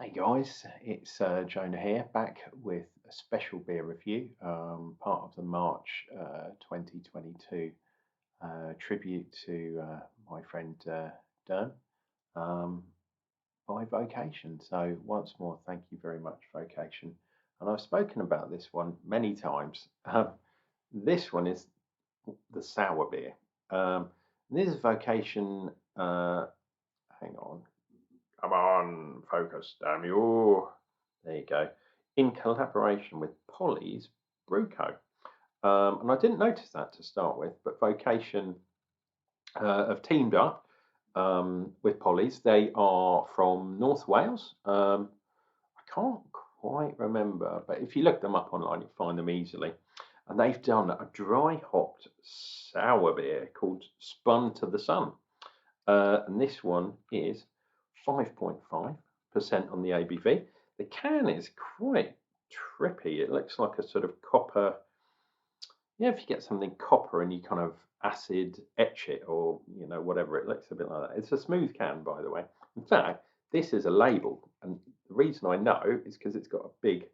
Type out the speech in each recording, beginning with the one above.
Hey guys, it's Jonah here, back with a special beer review, part of the March 2022 tribute to my friend Derm um, by Vocation. So once more, thank you very much, Vocation. And I've spoken about this one many times. This one is the sour beer. This is Vocation. Hang on, come on, focus, damn you. There you go. In collaboration with Polly's Brewco. And I didn't notice that to start with, but Vocation have teamed up with Polly's. They are from North Wales. I can't quite remember, but if you look them up online, you'll find them easily. And they've done a dry hopped sour beer called Spun to the Sun. And this one is 5.5% on the ABV. The can is quite trippy. It looks like a sort of copper. Yeah, if you get something copper and you kind of acid etch it or whatever, it looks a bit like that. It's a smooth can, by the way. In fact, this is a label, and the reason I know is because it's got a big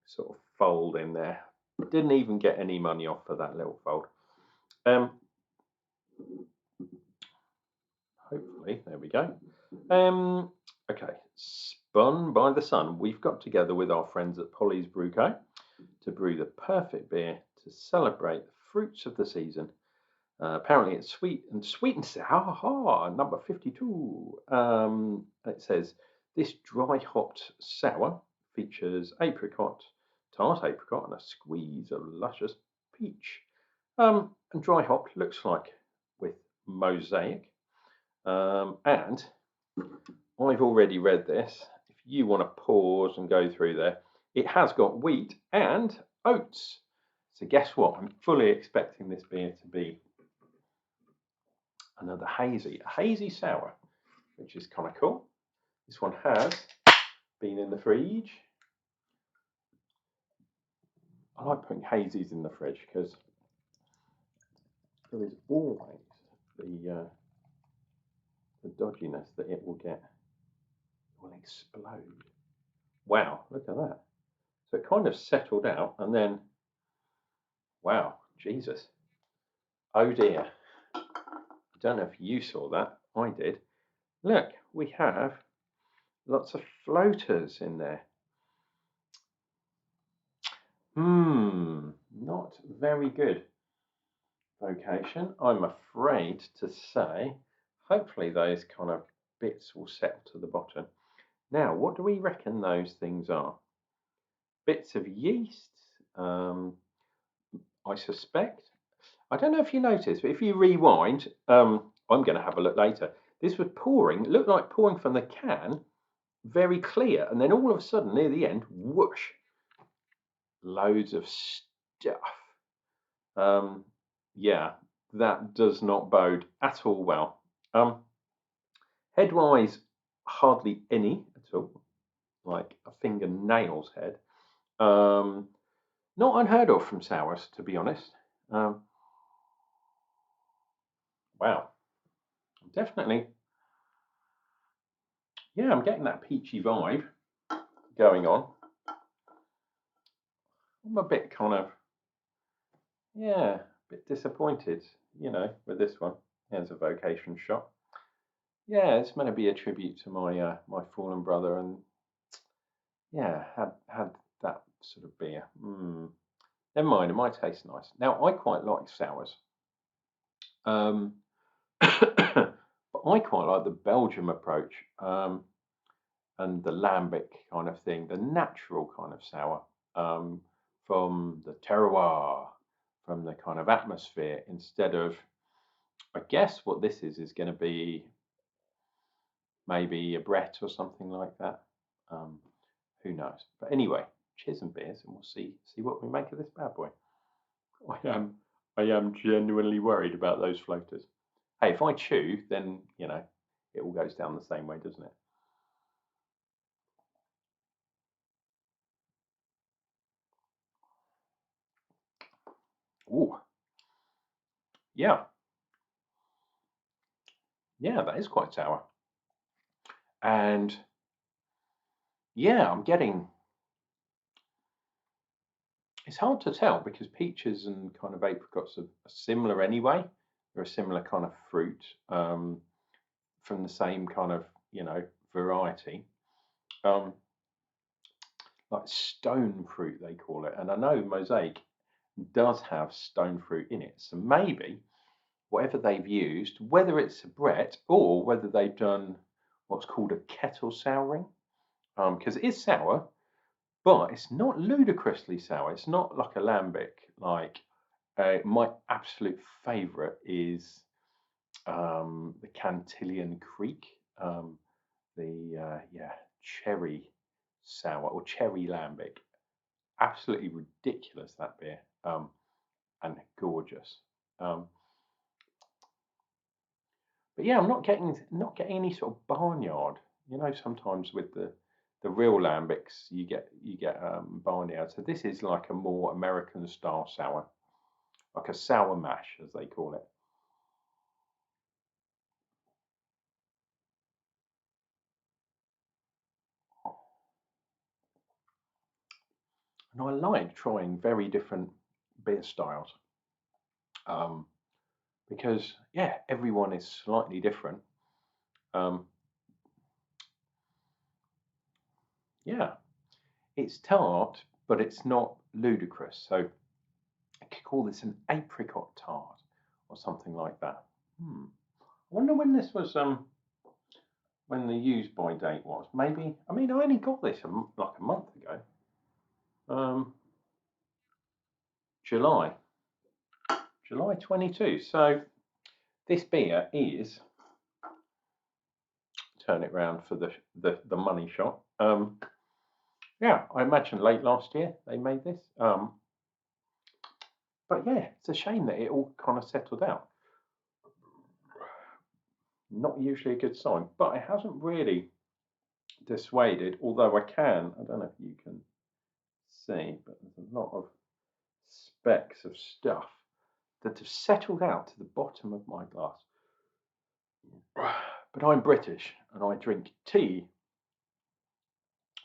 sort of fold in there. Didn't even get any money off for that little fold. Hopefully, there we go. Okay, Spun by the Sun. We've got together with our friends at Polly's Brewco to brew the perfect beer to celebrate the fruits of the season. Apparently, it's sweet and sour. Number 52. It says this dry hopped sour features tart apricot, and a squeeze of luscious peach. And dry hopped looks like with mosaic. And I've already read this. If you want to pause and go through there, it has got wheat and oats. So guess what? I'm fully expecting this beer to be another a hazy sour, which is kind of cool. This one has been in the fridge. I like putting hazies in the fridge because there is always the dodginess that it will explode. Wow, look at that. So it kind of settled out and then, wow, Jesus. Oh dear. I don't know if you saw that. I did. Look, we have lots of floaters in there. Not very good. Vocation, I'm afraid to say. Hopefully those kind of bits will settle to the bottom. Now, what do we reckon those things are? Bits of yeast, I suspect. I don't know if you noticed, but if you rewind, I'm going to have a look later. This was pouring, it looked like pouring from the can, very clear, and then all of a sudden, near the end, whoosh, loads of stuff. Yeah, that does not bode at all well. Headwise, hardly any at all, like a fingernail's head. Not unheard of from sours, to be honest. Wow, definitely. Yeah, I'm getting that peachy vibe going on. I'm a bit kind of, yeah, a bit disappointed, with this one. Here's a Vocation shot. Yeah, it's meant to be a tribute to my my fallen brother, and yeah, had that sort of beer. Never mind, it might taste nice. Now, I quite like sours, but I quite like the Belgium approach, and the lambic kind of thing, the natural kind of sour, from the terroir, from the kind of atmosphere, instead of, I guess what this is going to be maybe a Brett or something like that. Who knows? But anyway, cheers and beers, and we'll see what we make of this bad boy. I am genuinely worried about those floaters. Hey, if I chew, then it all goes down the same way, doesn't it? Ooh, yeah, yeah, that is quite sour. And yeah, I'm getting. It's hard to tell because peaches and kind of apricots are similar anyway. They're a similar kind of fruit from the same kind of variety. Um, like stone fruit they call it, and I know mosaic does have stone fruit in it. So maybe whatever they've used, whether it's a Brett or whether they've done what's called a kettle souring, because it is sour, but it's not ludicrously sour. It's not like a lambic. Like my absolute favourite is the Cantillon Creek, the cherry sour or cherry lambic. Absolutely ridiculous that beer, and gorgeous. Um, but yeah, I'm not getting any sort of barnyard. Sometimes with the real lambics, you get barnyard. So this is like a more American style sour, like a sour mash, as they call it. And I like trying very different beer styles, um, because yeah, everyone is slightly different. Um, yeah, it's tart, but it's not ludicrous. So I could call this an apricot tart or something like that. Hmm. I wonder when this was when the use by date was. Maybe I mean I only got this like a month ago. Um, July, July 22. So this beer is turn it round for the money shot. Yeah, I imagine late last year they made this. But yeah, it's a shame that it all kind of settled out. Not usually a good sign, but it hasn't really dissuaded. Although I don't know if you can see, but there's a lot of specks of stuff that have settled out to the bottom of my glass. But I'm British and I drink tea.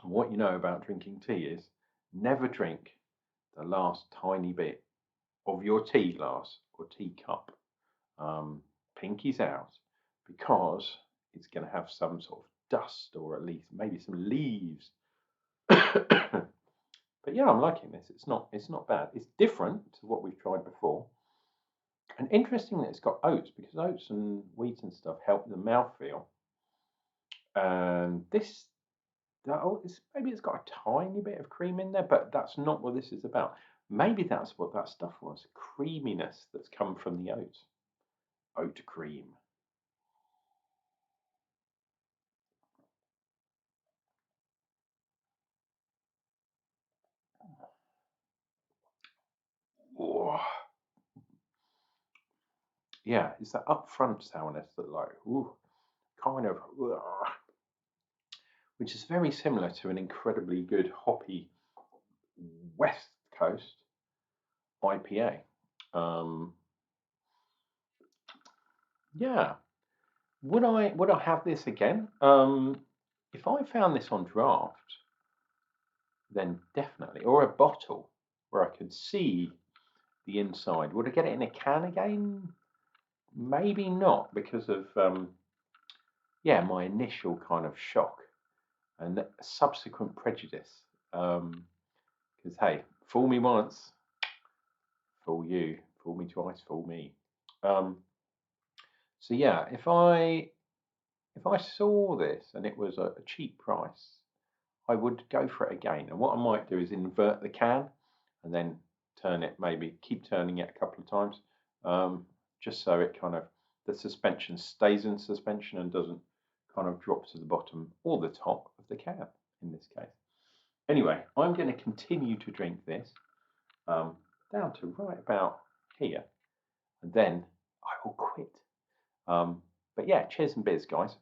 And what you know about drinking tea is never drink the last tiny bit of your tea glass or teacup. Pinkies out, because it's going to have some sort of dust or at least maybe some leaves. But yeah, I'm liking this. It's not bad. It's different to what we've tried before. And interesting that it's got oats, because oats and wheat and stuff help the mouthfeel. And this, maybe it's got a tiny bit of cream in there, but that's not what this is about. Maybe that's what that stuff was, creaminess that's come from the oats. Oat cream. Oh, yeah, it's that upfront sourness that like, ooh, kind of, which is very similar to an incredibly good hoppy West Coast IPA. Um, yeah, would I have this again? If I found this on draft, then definitely, or a bottle where I could see the inside. Would I get it in a can again? Maybe not, because of yeah, my initial kind of shock and subsequent prejudice. Because hey, fool me once, fool you, fool me twice, fool me. Um, so yeah, if I saw this and it was a cheap price, I would go for it again. And what I might do is invert the can and then turn it, maybe keep turning it a couple of times, just so it kind of the suspension stays in suspension and doesn't kind of drop to the bottom or the top of the can in this case. Anyway, I'm going to continue to drink this um, down to right about here, and then I will quit. But yeah, cheers and beers, guys.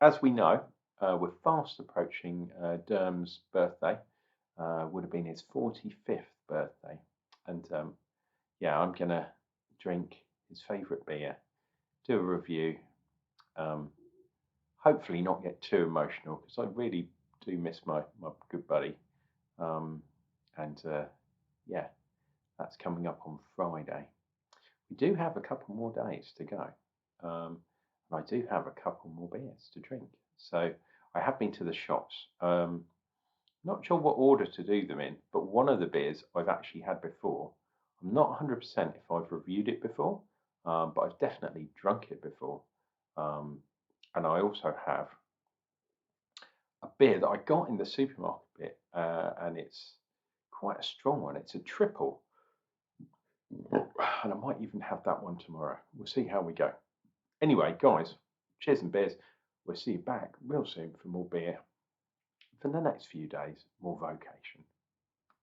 As we know, we're fast approaching Derm's birthday. Would have been his 45th birthday, and yeah, I'm gonna drink his favourite beer, do a review. Um, Hopefully, not get too emotional, because I really do miss my good buddy. And yeah, that's coming up on Friday. We do have a couple more days to go. And I do have a couple more beers to drink. So I have been to the shops. Not sure what order to do them in, but one of the beers I've actually had before. I'm not 100% if I've reviewed it before, but I've definitely drunk it before. And I also have a beer that I got in the supermarket bit, and it's quite a strong one. It's a triple, and I might even have that one tomorrow. We'll see how we go. Anyway, guys, cheers and beers. We'll see you back real soon for more beer. For the next few days, more Vocation.